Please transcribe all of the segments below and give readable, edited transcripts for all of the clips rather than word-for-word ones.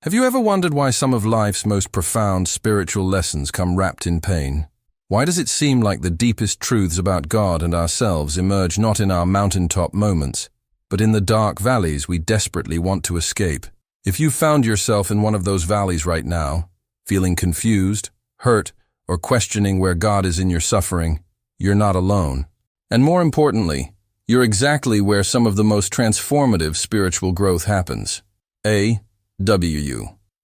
Have you ever wondered why some of life's most profound spiritual lessons come wrapped in pain? Why does it seem like the deepest truths about God and ourselves emerge not in our mountaintop moments, but in the dark valleys we desperately want to escape? If you found yourself in one of those valleys right now, feeling confused, hurt, or questioning where God is in your suffering, you're not alone. And more importantly, you're exactly where some of the most transformative spiritual growth happens.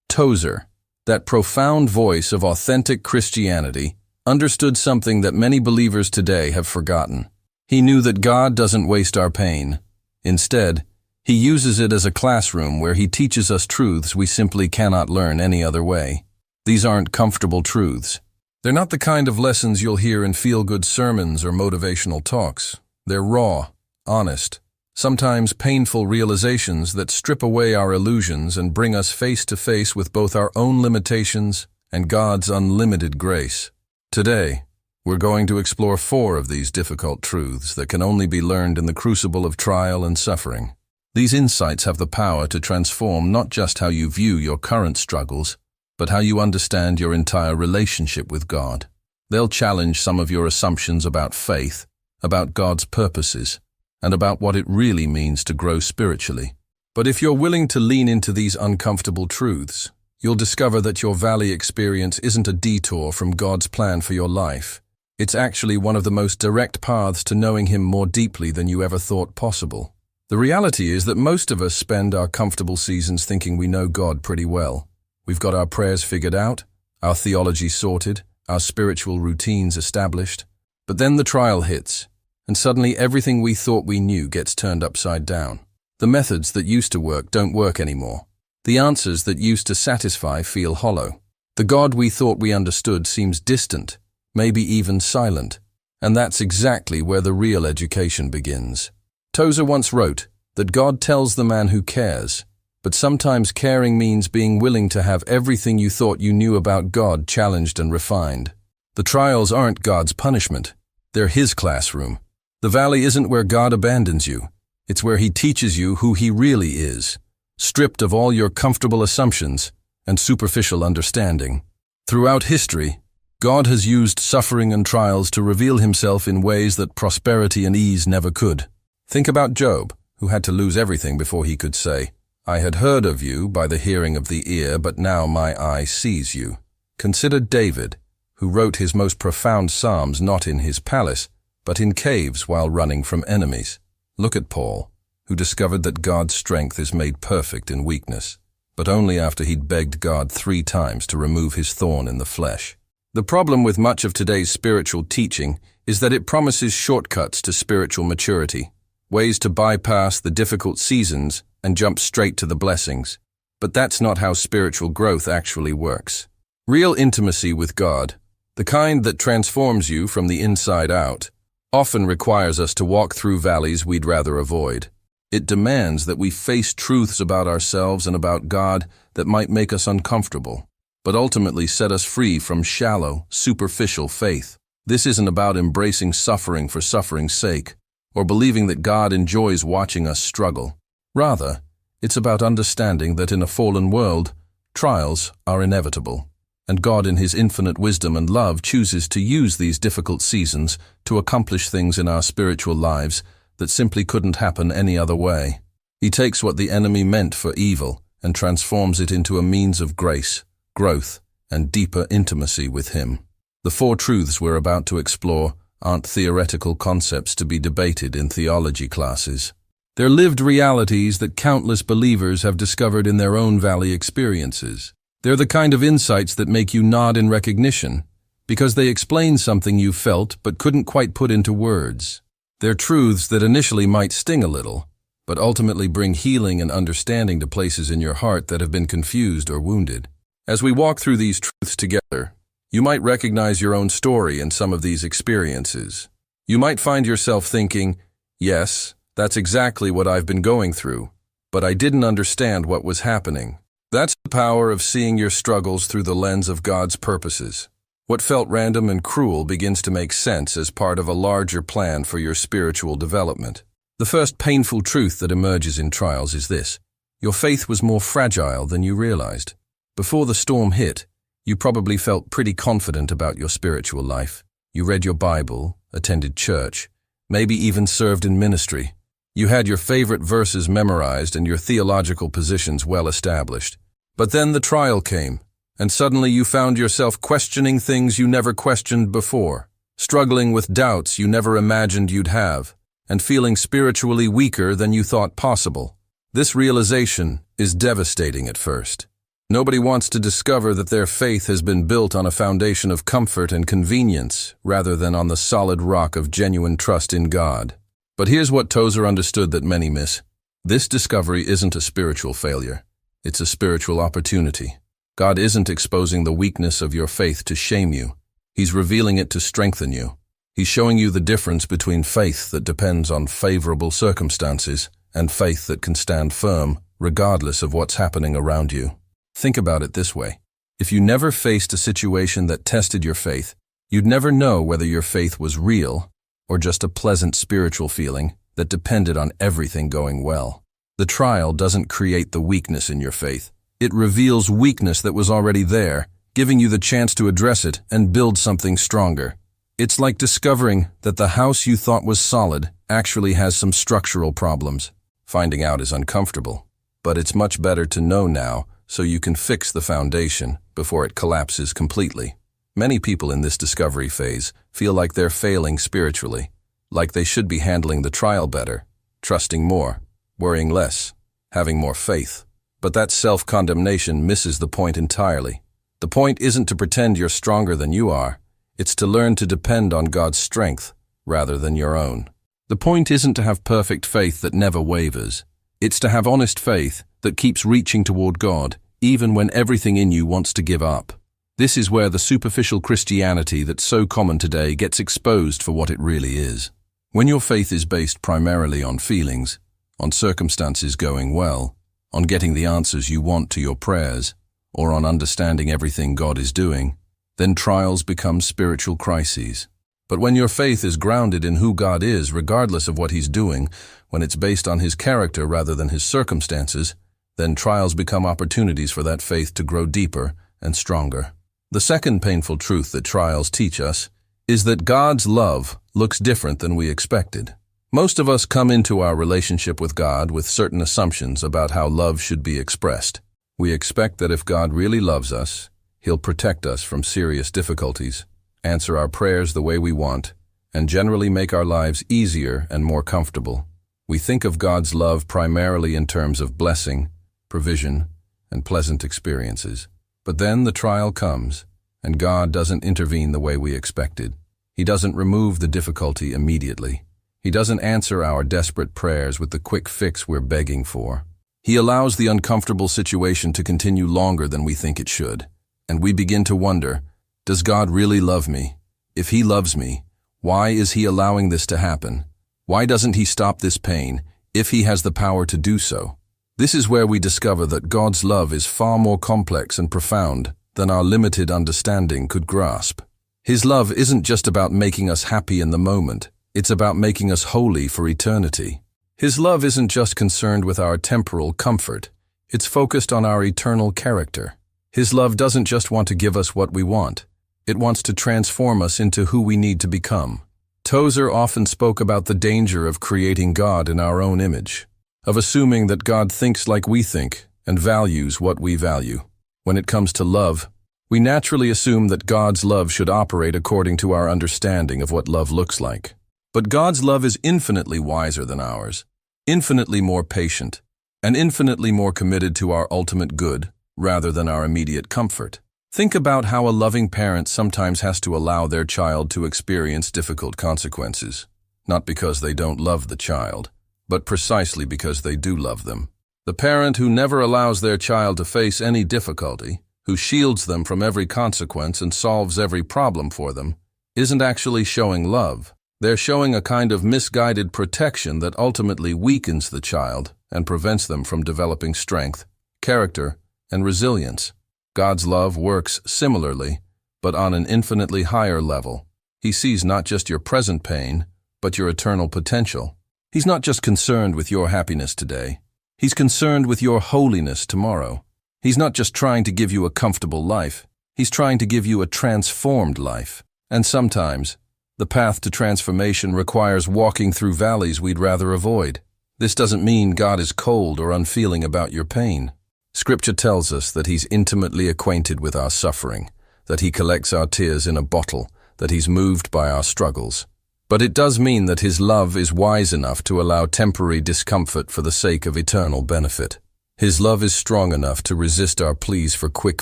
TOZER, that profound voice of authentic Christianity, understood something that many believers today have forgotten. He knew that God doesn't waste our pain. Instead, He uses it as a classroom where He teaches us truths we simply cannot learn any other way. These aren't comfortable truths. They're not the kind of lessons you'll hear in feel-good sermons or motivational talks. They're raw, honest, sometimes painful realizations that strip away our illusions and bring us face to face with both our own limitations and God's unlimited grace. Today, we're going to explore 4 of these difficult truths that can only be learned in the crucible of trial and suffering. These insights have the power to transform not just how you view your current struggles, but how you understand your entire relationship with God. They'll challenge some of your assumptions about faith, about God's purposes, and about what it really means to grow spiritually. But if you're willing to lean into these uncomfortable truths, you'll discover that your valley experience isn't a detour from God's plan for your life. It's actually one of the most direct paths to knowing Him more deeply than you ever thought possible. The reality is that most of us spend our comfortable seasons thinking we know God pretty well. We've got our prayers figured out, our theology sorted, our spiritual routines established. But then the trial hits, and suddenly everything we thought we knew gets turned upside down. The methods that used to work don't work anymore. The answers that used to satisfy feel hollow. The God we thought we understood seems distant, maybe even silent. And that's exactly where the real education begins. Tozer once wrote that God tells the man who cares, but sometimes caring means being willing to have everything you thought you knew about God challenged and refined. The trials aren't God's punishment. They're His classroom. The valley isn't where God abandons you. It's where He teaches you who He really is, stripped of all your comfortable assumptions and superficial understanding. Throughout history, God has used suffering and trials to reveal Himself in ways that prosperity and ease never could. Think about Job, who had to lose everything before he could say, "I had heard of you by the hearing of the ear, but now my eye sees you." Consider David, who wrote his most profound psalms not in his palace, but in caves while running from enemies. Look at Paul, who discovered that God's strength is made perfect in weakness, but only after he'd begged God 3 times to remove his thorn in the flesh. The problem with much of today's spiritual teaching is that it promises shortcuts to spiritual maturity, ways to bypass the difficult seasons and jump straight to the blessings. But that's not how spiritual growth actually works. Real intimacy with God, the kind that transforms you from the inside out, often requires us to walk through valleys we'd rather avoid. It demands that we face truths about ourselves and about God that might make us uncomfortable, but ultimately set us free from shallow, superficial faith. This isn't about embracing suffering for suffering's sake, or believing that God enjoys watching us struggle. Rather, it's about understanding that in a fallen world, trials are inevitable, and God in His infinite wisdom and love chooses to use these difficult seasons to accomplish things in our spiritual lives that simply couldn't happen any other way. He takes what the enemy meant for evil and transforms it into a means of grace, growth, and deeper intimacy with Him. The 4 truths we're about to explore aren't theoretical concepts to be debated in theology classes. They're lived realities that countless believers have discovered in their own valley experiences. They're the kind of insights that make you nod in recognition, because they explain something you felt but couldn't quite put into words. They're truths that initially might sting a little, but ultimately bring healing and understanding to places in your heart that have been confused or wounded. As we walk through these truths together, you might recognize your own story in some of these experiences. You might find yourself thinking, "Yes, that's exactly what I've been going through, but I didn't understand what was happening." That's the power of seeing your struggles through the lens of God's purposes. What felt random and cruel begins to make sense as part of a larger plan for your spiritual development. The first painful truth that emerges in trials is this: Your faith was more fragile than you realized. Before the storm hit, you probably felt pretty confident about your spiritual life. You read your Bible, attended church, maybe even served in ministry. You had your favorite verses memorized and your theological positions well established. But then the trial came, and suddenly you found yourself questioning things you never questioned before, struggling with doubts you never imagined you'd have, and feeling spiritually weaker than you thought possible. This realization is devastating at first. Nobody wants to discover that their faith has been built on a foundation of comfort and convenience rather than on the solid rock of genuine trust in God. But here's what Tozer understood that many miss. This discovery isn't a spiritual failure. It's a spiritual opportunity. God isn't exposing the weakness of your faith to shame you. He's revealing it to strengthen you. He's showing you the difference between faith that depends on favorable circumstances and faith that can stand firm regardless of what's happening around you. Think about it this way. If you never faced a situation that tested your faith, you'd never know whether your faith was real or just a pleasant spiritual feeling that depended on everything going well. The trial doesn't create the weakness in your faith. It reveals weakness that was already there, giving you the chance to address it and build something stronger. It's like discovering that the house you thought was solid actually has some structural problems. Finding out is uncomfortable, but it's much better to know now so you can fix the foundation before it collapses completely. Many people in this discovery phase feel like they're failing spiritually, like they should be handling the trial better, trusting more, worrying less, having more faith. But that self-condemnation misses the point entirely. The point isn't to pretend you're stronger than you are. It's to learn to depend on God's strength rather than your own. The point isn't to have perfect faith that never wavers. It's to have honest faith that keeps reaching toward God, even when everything in you wants to give up. This is where the superficial Christianity that's so common today gets exposed for what it really is. When your faith is based primarily on feelings, on circumstances going well, on getting the answers you want to your prayers, or on understanding everything God is doing, then trials become spiritual crises. But when your faith is grounded in who God is, regardless of what He's doing, when it's based on His character rather than His circumstances, then trials become opportunities for that faith to grow deeper and stronger. The second painful truth that trials teach us is that God's love looks different than we expected. Most of us come into our relationship with God with certain assumptions about how love should be expressed. We expect that if God really loves us, He'll protect us from serious difficulties, answer our prayers the way we want, and generally make our lives easier and more comfortable. We think of God's love primarily in terms of blessing, provision, and pleasant experiences. But then the trial comes, and God doesn't intervene the way we expected. He doesn't remove the difficulty immediately. He doesn't answer our desperate prayers with the quick fix we're begging for. He allows the uncomfortable situation to continue longer than we think it should. And we begin to wonder, does God really love me? If He loves me, why is He allowing this to happen? Why doesn't He stop this pain if He has the power to do so? This is where we discover that God's love is far more complex and profound than our limited understanding could grasp. His love isn't just about making us happy in the moment. It's about making us holy for eternity. His love isn't just concerned with our temporal comfort. It's focused on our eternal character. His love doesn't just want to give us what we want. It wants to transform us into who we need to become. Tozer often spoke about the danger of creating God in our own image, of assuming that God thinks like we think and values what we value. When it comes to love, we naturally assume that God's love should operate according to our understanding of what love looks like. But God's love is infinitely wiser than ours, infinitely more patient, and infinitely more committed to our ultimate good rather than our immediate comfort. Think about how a loving parent sometimes has to allow their child to experience difficult consequences, not because they don't love the child, but precisely because they do love them. The parent who never allows their child to face any difficulty, who shields them from every consequence and solves every problem for them, isn't actually showing love. They're showing a kind of misguided protection that ultimately weakens the child and prevents them from developing strength, character, and resilience. God's love works similarly, but on an infinitely higher level. He sees not just your present pain, but your eternal potential. He's not just concerned with your happiness today. He's concerned with your holiness tomorrow. He's not just trying to give you a comfortable life. He's trying to give you a transformed life. And sometimes, the path to transformation requires walking through valleys we'd rather avoid. This doesn't mean God is cold or unfeeling about your pain. Scripture tells us that He's intimately acquainted with our suffering, that He collects our tears in a bottle, that He's moved by our struggles. But it does mean that His love is wise enough to allow temporary discomfort for the sake of eternal benefit. His love is strong enough to resist our pleas for quick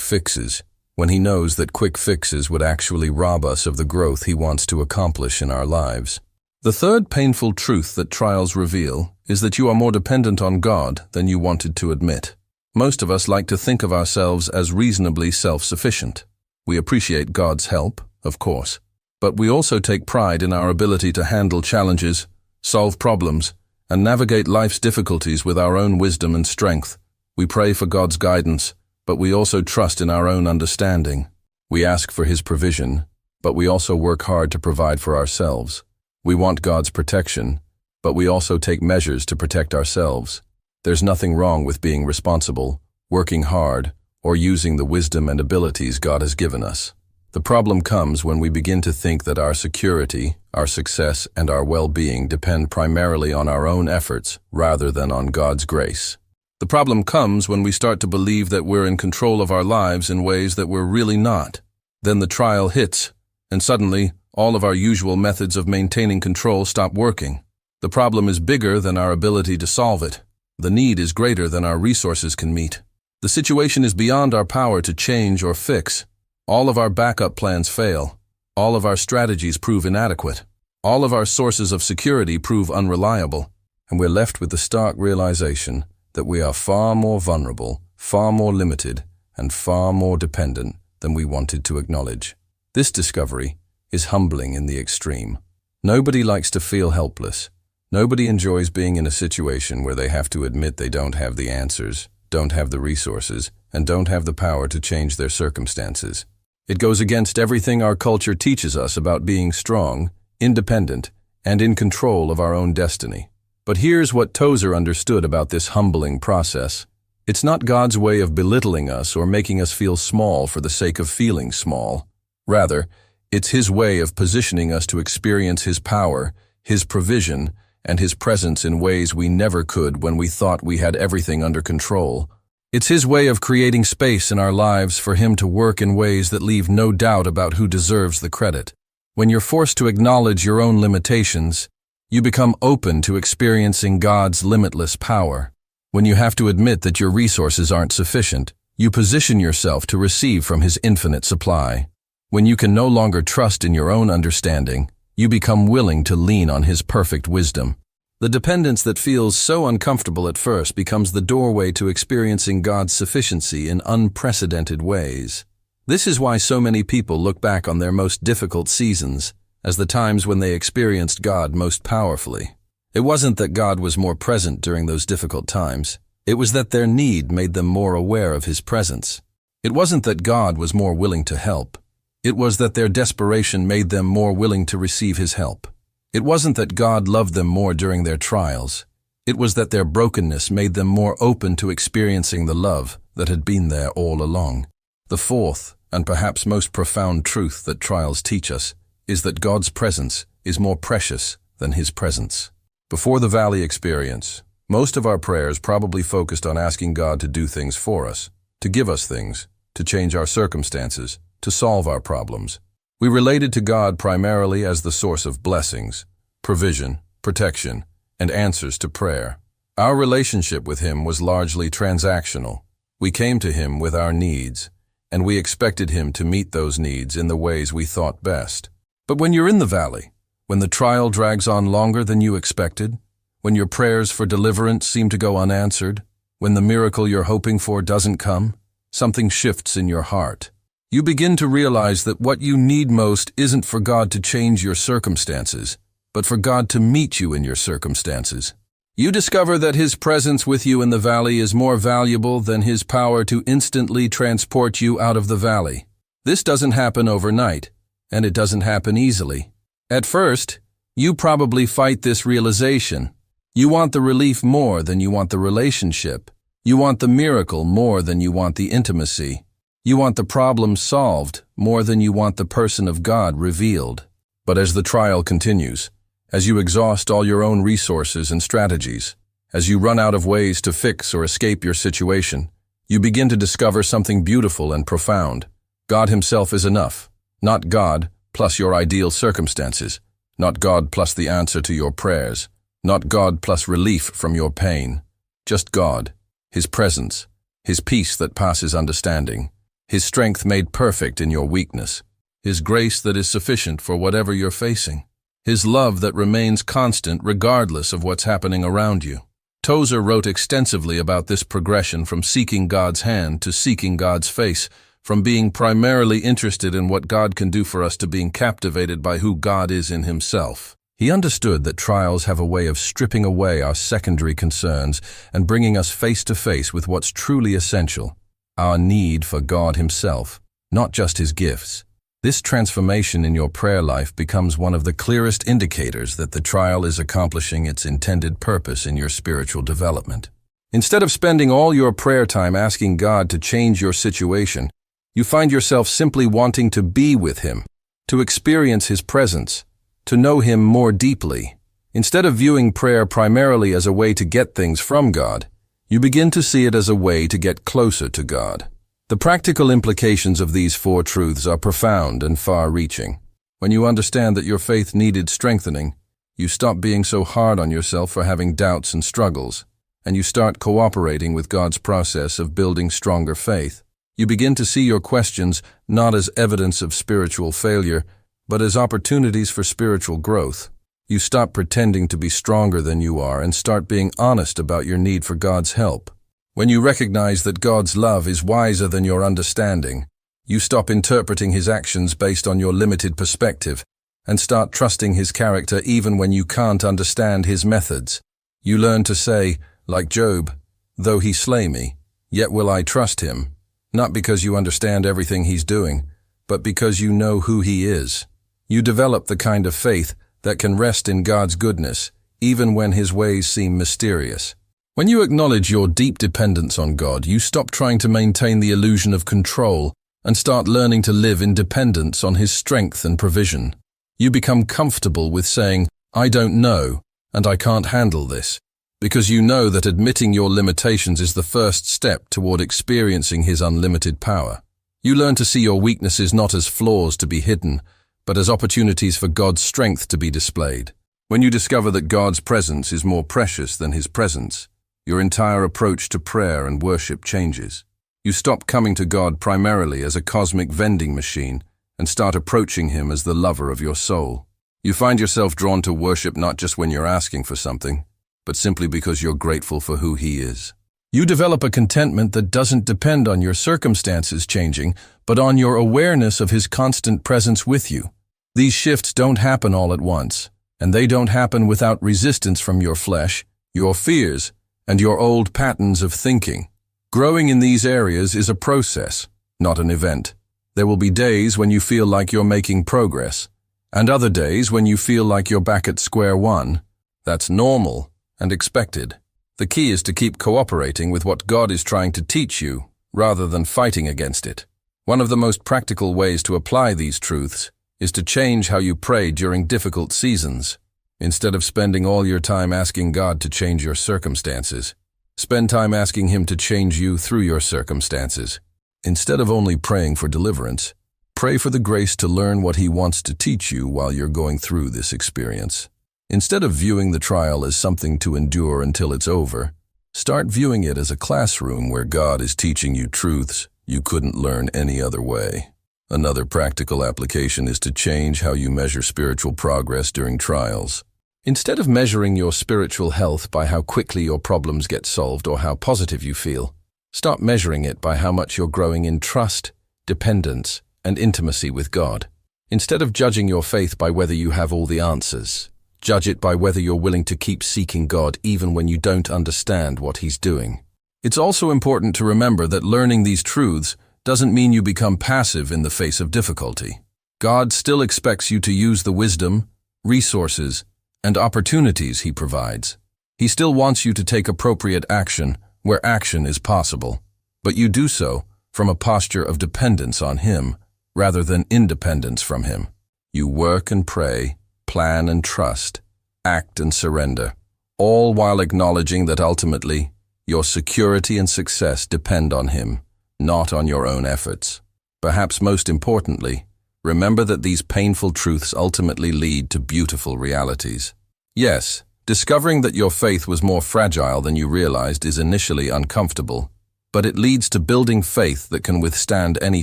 fixes, when He knows that quick fixes would actually rob us of the growth He wants to accomplish in our lives. The third painful truth that trials reveal is that you are more dependent on God than you wanted to admit. Most of us like to think of ourselves as reasonably self-sufficient. We appreciate God's help, of course, but we also take pride in our ability to handle challenges, solve problems, and navigate life's difficulties with our own wisdom and strength. We pray for God's guidance, but we also trust in our own understanding. We ask for His provision, but we also work hard to provide for ourselves. We want God's protection, but we also take measures to protect ourselves. There's nothing wrong with being responsible, working hard, or using the wisdom and abilities God has given us. The problem comes when we begin to think that our security, our success, and our well-being depend primarily on our own efforts rather than on God's grace. The problem comes when we start to believe that we're in control of our lives in ways that we're really not. Then the trial hits, and suddenly, all of our usual methods of maintaining control stop working. The problem is bigger than our ability to solve it. The need is greater than our resources can meet. The situation is beyond our power to change or fix. All of our backup plans fail. All of our strategies prove inadequate. All of our sources of security prove unreliable. And we're left with the stark realization that we are far more vulnerable, far more limited, and far more dependent than we wanted to acknowledge. This discovery is humbling in the extreme. Nobody likes to feel helpless. Nobody enjoys being in a situation where they have to admit they don't have the answers, don't have the resources, and don't have the power to change their circumstances. It goes against everything our culture teaches us about being strong, independent, and in control of our own destiny. But here's what Tozer understood about this humbling process. It's not God's way of belittling us or making us feel small for the sake of feeling small. Rather, it's His way of positioning us to experience His power, His provision, and His presence in ways we never could when we thought we had everything under control. It's His way of creating space in our lives for Him to work in ways that leave no doubt about who deserves the credit. When you're forced to acknowledge your own limitations, you become open to experiencing God's limitless power. When you have to admit that your resources aren't sufficient, you position yourself to receive from His infinite supply. When you can no longer trust in your own understanding, you become willing to lean on His perfect wisdom. The dependence that feels so uncomfortable at first becomes the doorway to experiencing God's sufficiency in unprecedented ways. This is why so many people look back on their most difficult seasons as the times when they experienced God most powerfully. It wasn't that God was more present during those difficult times. It was that their need made them more aware of His presence. It wasn't that God was more willing to help. It was that their desperation made them more willing to receive His help. It wasn't that God loved them more during their trials. It was that their brokenness made them more open to experiencing the love that had been there all along. The fourth, and perhaps most profound truth that trials teach us, is that God's presence is more precious than His presence. Before the valley experience, most of our prayers probably focused on asking God to do things for us, to give us things, to change our circumstances, to solve our problems. We related to God primarily as the source of blessings, provision, protection, and answers to prayer. Our relationship with Him was largely transactional. We came to Him with our needs, and we expected Him to meet those needs in the ways we thought best. But when you're in the valley, when the trial drags on longer than you expected, when your prayers for deliverance seem to go unanswered, when the miracle you're hoping for doesn't come, something shifts in your heart. You begin to realize that what you need most isn't for God to change your circumstances, but for God to meet you in your circumstances. You discover that His presence with you in the valley is more valuable than His power to instantly transport you out of the valley. This doesn't happen overnight, and it doesn't happen easily. At first, you probably fight this realization. You want the relief more than you want the relationship. You want the miracle more than you want the intimacy. You want the problem solved more than you want the person of God revealed. But as the trial continues, as you exhaust all your own resources and strategies, as you run out of ways to fix or escape your situation, you begin to discover something beautiful and profound. God Himself is enough. Not God plus your ideal circumstances. Not God plus the answer to your prayers. Not God plus relief from your pain. Just God, His presence, His peace that passes understanding, His strength made perfect in your weakness, His grace that is sufficient for whatever you're facing, His love that remains constant regardless of what's happening around you. Tozer wrote extensively about this progression from seeking God's hand to seeking God's face, from being primarily interested in what God can do for us to being captivated by who God is in Himself. He understood that trials have a way of stripping away our secondary concerns and bringing us face to face with what's truly essential, our need for God Himself, not just His gifts. This transformation in your prayer life becomes one of the clearest indicators that the trial is accomplishing its intended purpose in your spiritual development. Instead of spending all your prayer time asking God to change your situation, you find yourself simply wanting to be with Him, to experience His presence, to know Him more deeply. Instead of viewing prayer primarily as a way to get things from God, you begin to see it as a way to get closer to God. The practical implications of these four truths are profound and far-reaching. When you understand that your faith needed strengthening, you stop being so hard on yourself for having doubts and struggles, and you start cooperating with God's process of building stronger faith. You begin to see your questions not as evidence of spiritual failure, but as opportunities for spiritual growth. You stop pretending to be stronger than you are and start being honest about your need for God's help. When you recognize that God's love is wiser than your understanding, you stop interpreting His actions based on your limited perspective and start trusting His character even when you can't understand His methods. You learn to say, like Job, "Though He slay me, yet will I trust Him," not because you understand everything He's doing, but because you know who He is. You develop the kind of faith that can rest in God's goodness, even when His ways seem mysterious. When you acknowledge your deep dependence on God, you stop trying to maintain the illusion of control and start learning to live in dependence on His strength and provision. You become comfortable with saying, "I don't know, and I can't handle this," because you know that admitting your limitations is the first step toward experiencing His unlimited power. You learn to see your weaknesses not as flaws to be hidden, but as opportunities for God's strength to be displayed. When you discover that God's presence is more precious than His presence, your entire approach to prayer and worship changes. You stop coming to God primarily as a cosmic vending machine and start approaching Him as the lover of your soul. You find yourself drawn to worship not just when you're asking for something, but simply because you're grateful for who He is. You develop a contentment that doesn't depend on your circumstances changing, but on your awareness of His constant presence with you. These shifts don't happen all at once, and they don't happen without resistance from your flesh, your fears, and your old patterns of thinking. Growing in these areas is a process, not an event. There will be days when you feel like you're making progress, and other days when you feel like you're back at square one. That's normal and expected. The key is to keep cooperating with what God is trying to teach you, rather than fighting against it. One of the most practical ways to apply these truths is to change how you pray during difficult seasons. Instead of spending all your time asking God to change your circumstances, spend time asking Him to change you through your circumstances. Instead of only praying for deliverance, pray for the grace to learn what He wants to teach you while you're going through this experience. Instead of viewing the trial as something to endure until it's over, start viewing it as a classroom where God is teaching you truths you couldn't learn any other way. Another practical application is to change how you measure spiritual progress during trials. Instead of measuring your spiritual health by how quickly your problems get solved or how positive you feel, stop measuring it by how much you're growing in trust, dependence, and intimacy with God. Instead of judging your faith by whether you have all the answers, judge it by whether you're willing to keep seeking God even when you don't understand what He's doing. It's also important to remember that learning these truths doesn't mean you become passive in the face of difficulty. God still expects you to use the wisdom, resources, and opportunities He provides. He still wants you to take appropriate action where action is possible, but you do so from a posture of dependence on Him rather than independence from Him. You work and pray, plan and trust, act and surrender, all while acknowledging that ultimately your security and success depend on Him, not on your own efforts. Perhaps most importantly, remember that these painful truths ultimately lead to beautiful realities. Yes, discovering that your faith was more fragile than you realized is initially uncomfortable, but it leads to building faith that can withstand any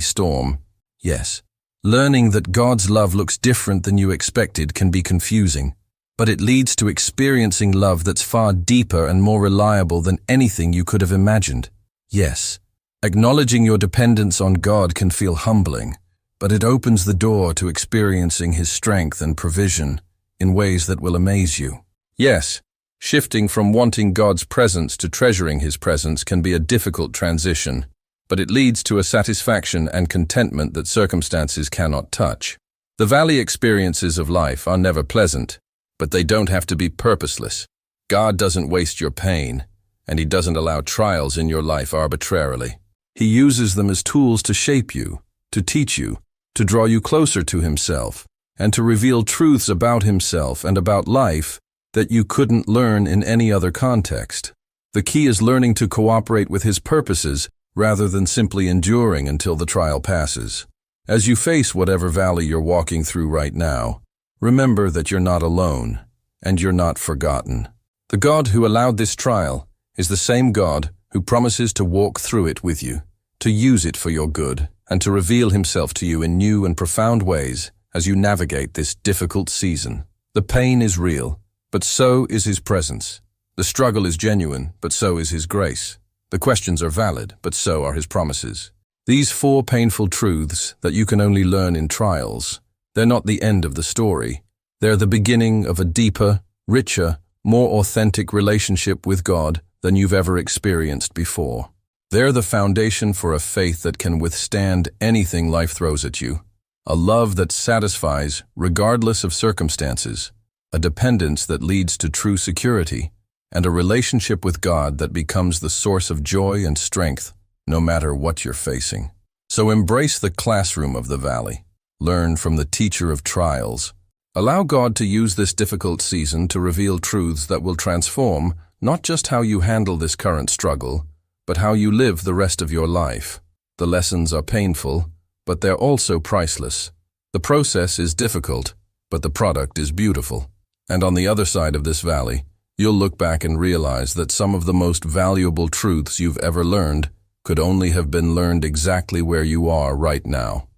storm. Yes, learning that God's love looks different than you expected can be confusing, but it leads to experiencing love that's far deeper and more reliable than anything you could have imagined. Yes, acknowledging your dependence on God can feel humbling, but it opens the door to experiencing His strength and provision in ways that will amaze you. Yes, shifting from wanting God's presence to treasuring His presence can be a difficult transition, but it leads to a satisfaction and contentment that circumstances cannot touch. The valley experiences of life are never pleasant, but they don't have to be purposeless. God doesn't waste your pain, and He doesn't allow trials in your life arbitrarily. He uses them as tools to shape you, to teach you, to draw you closer to Himself, and to reveal truths about Himself and about life that you couldn't learn in any other context. The key is learning to cooperate with His purposes rather than simply enduring until the trial passes. As you face whatever valley you're walking through right now, remember that you're not alone, and you're not forgotten. The God who allowed this trial is the same God who promises to walk through it with you, to use it for your good, and to reveal Himself to you in new and profound ways as you navigate this difficult season. The pain is real, but so is His presence. The struggle is genuine, but so is His grace. The questions are valid, but so are His promises. These 4 painful truths that you can only learn in trials, they're not the end of the story. They're the beginning of a deeper, richer, more authentic relationship with God than you've ever experienced before. They're the foundation for a faith that can withstand anything life throws at you, a love that satisfies regardless of circumstances, a dependence that leads to true security, and a relationship with God that becomes the source of joy and strength no matter what you're facing. So embrace the classroom of the valley. Learn from the teacher of trials. Allow God to use this difficult season to reveal truths that will transform not just how you handle this current struggle, but how you live the rest of your life. The lessons are painful, but they're also priceless. The process is difficult, but the product is beautiful. And on the other side of this valley, you'll look back and realize that some of the most valuable truths you've ever learned could only have been learned exactly where you are right now.